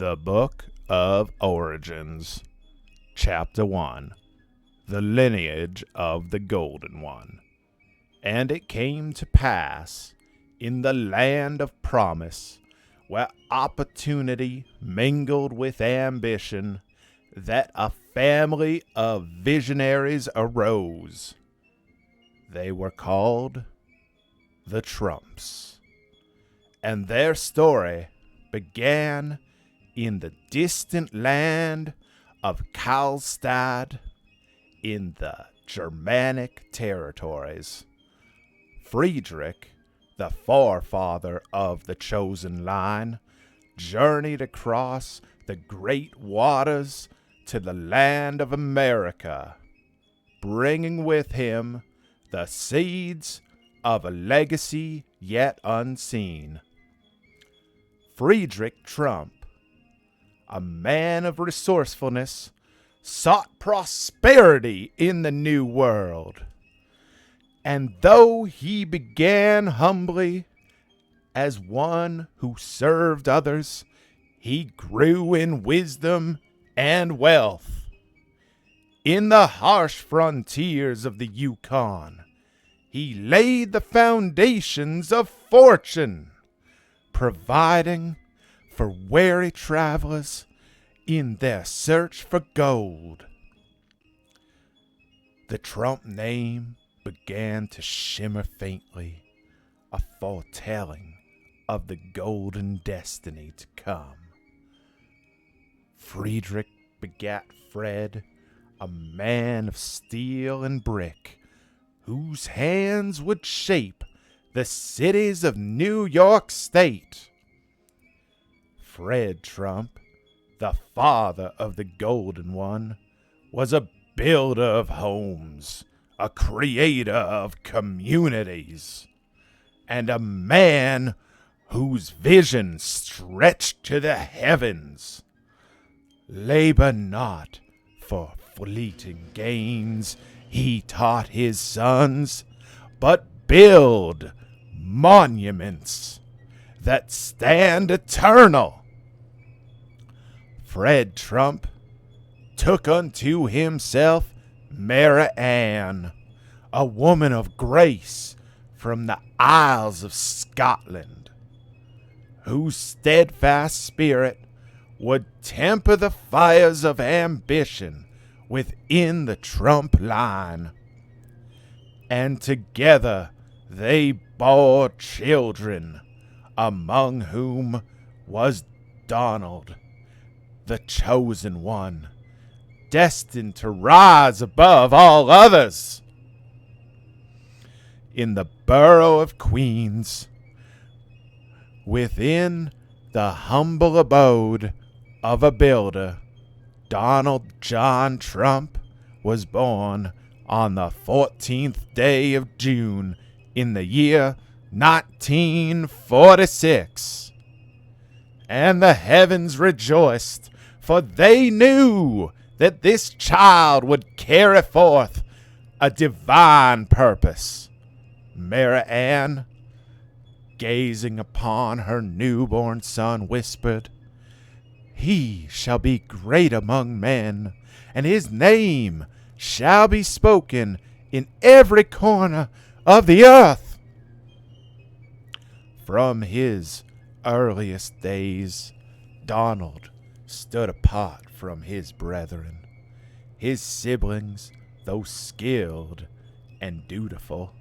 The Book of Origins, Chapter 1, The Lineage of the Golden One. And it came to pass, in the land of promise, where opportunity mingled with ambition, that a family of visionaries arose. They were called the Trumps, and their story began in the distant land of Karlstad in the Germanic territories. Friedrich, the forefather of the chosen line, journeyed across the great waters to the land of America, bringing with him the seeds of a legacy yet unseen. Friedrich Trump, a man of resourcefulness, sought prosperity in the New World. And though he began humbly as one who served others, he grew in wisdom and wealth. In the harsh frontiers of the Yukon, he laid the foundations of fortune, providing for weary travelers in their search for gold. The Trump name began to shimmer faintly, a foretelling of the golden destiny to come. Friedrich begat Fred, a man of steel and brick, whose hands would shape the cities of New York State. Fred Trump, the father of the Golden One, was a builder of homes, a creator of communities, and a man whose vision stretched to the heavens. Labor not for fleeting gains, he taught his sons, but build monuments that stand eternal. Fred Trump took unto himself Mary Ann, a woman of grace from the Isles of Scotland, whose steadfast spirit would temper the fires of ambition within the Trump line. And together they bore children, among whom was Donald, the chosen one, destined to rise above all others. In the borough of Queens, within the humble abode of a builder, Donald John Trump was born on the 14th day of June in the year 1946. And the heavens rejoiced, for they knew that this child would carry forth a divine purpose. Mary Ann, gazing upon her newborn son, whispered, "He shall be great among men, and his name shall be spoken in every corner of the earth." From his earliest days, Donald stood apart from his brethren. His siblings, though skilled and dutiful,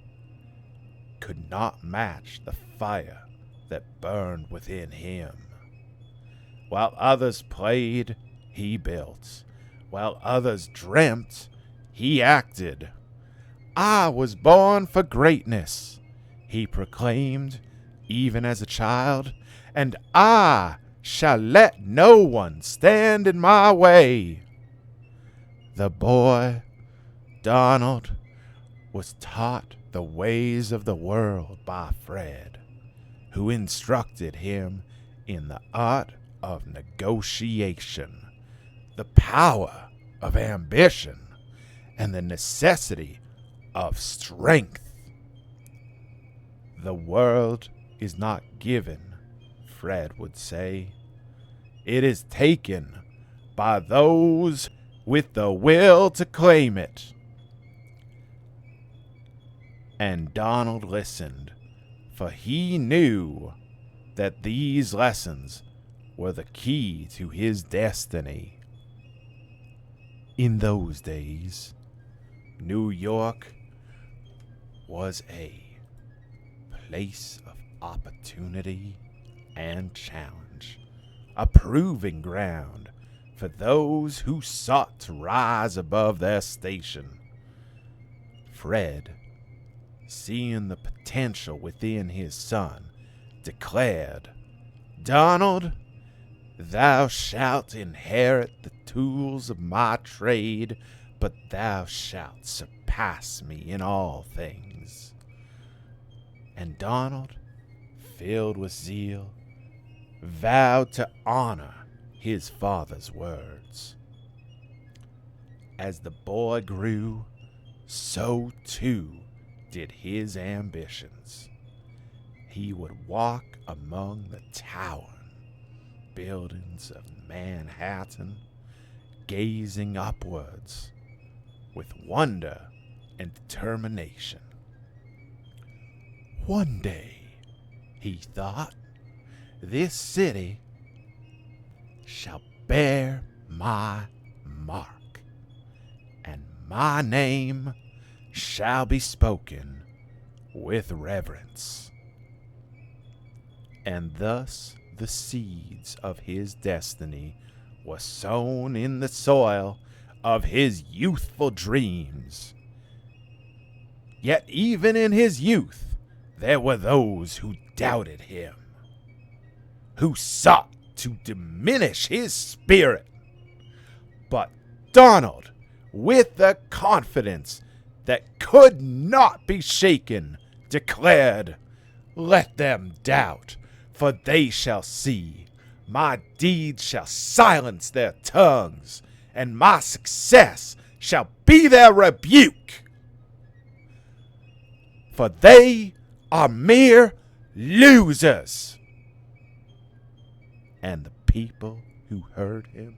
could not match the fire that burned within him. While others played, he built. While others dreamt, he acted. "I was born for greatness," he proclaimed, even as a child, "and I shall let no one stand in my way." The boy, Donald, was taught the ways of the world by Fred, who instructed him in the art of negotiation, the power of ambition, and the necessity of strength. The world is not given, Fred would say. it is taken by those with the will to claim it. And Donald listened, for he knew that these lessons were the key to his destiny. In those days, New York was a place of opportunity and challenge, a proving ground for those who sought to rise above their station. Fred, seeing the potential within his son, declared, "Donald, thou shalt inherit the tools of my trade, but thou shalt surpass me in all things." And Donald, filled with zeal, vowed to honor his father's words. As the boy grew, so too did his ambitions. He would walk among the towering buildings of Manhattan, gazing upwards with wonder and determination. One day, he thought, this city shall bear my mark, and my name shall be spoken with reverence. And thus the seeds of his destiny were sown in the soil of his youthful dreams. Yet even in his youth there were those who doubted him, who sought to diminish his spirit. But Donald, with the confidence that could not be shaken, declared, "Let them doubt, for they shall see. My deeds shall silence their tongues, and my success shall be their rebuke. For they are mere losers." And the people who heard him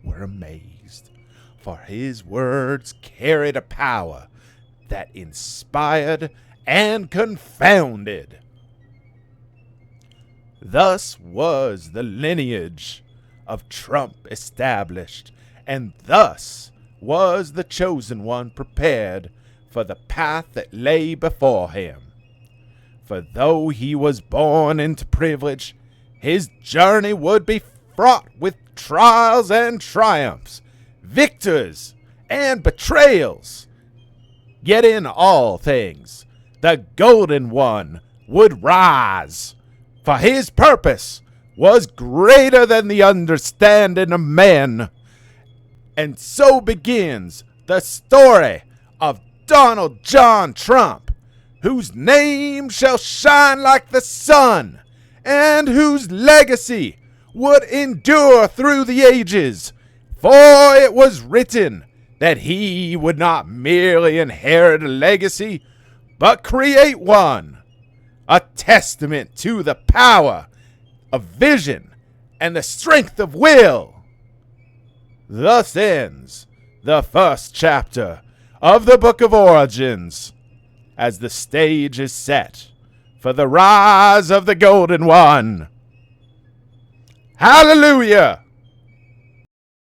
were amazed, for his words carried a power that inspired and confounded. Thus was the lineage of Trump established, and thus was the chosen one prepared for the path that lay before him. For though he was born into privilege, his journey would be fraught with trials and triumphs, victories and betrayals. Yet in all things, the Golden One would rise, for his purpose was greater than the understanding of men. And so begins the story of Donald John Trump, whose name shall shine like the sun, and whose legacy would endure through the ages. For it was written that he would not merely inherit a legacy, but create one, a testament to the power of vision and the strength of will. Thus ends the first chapter of the Book of Origins, as the stage is set for the rise of the Golden One. Hallelujah!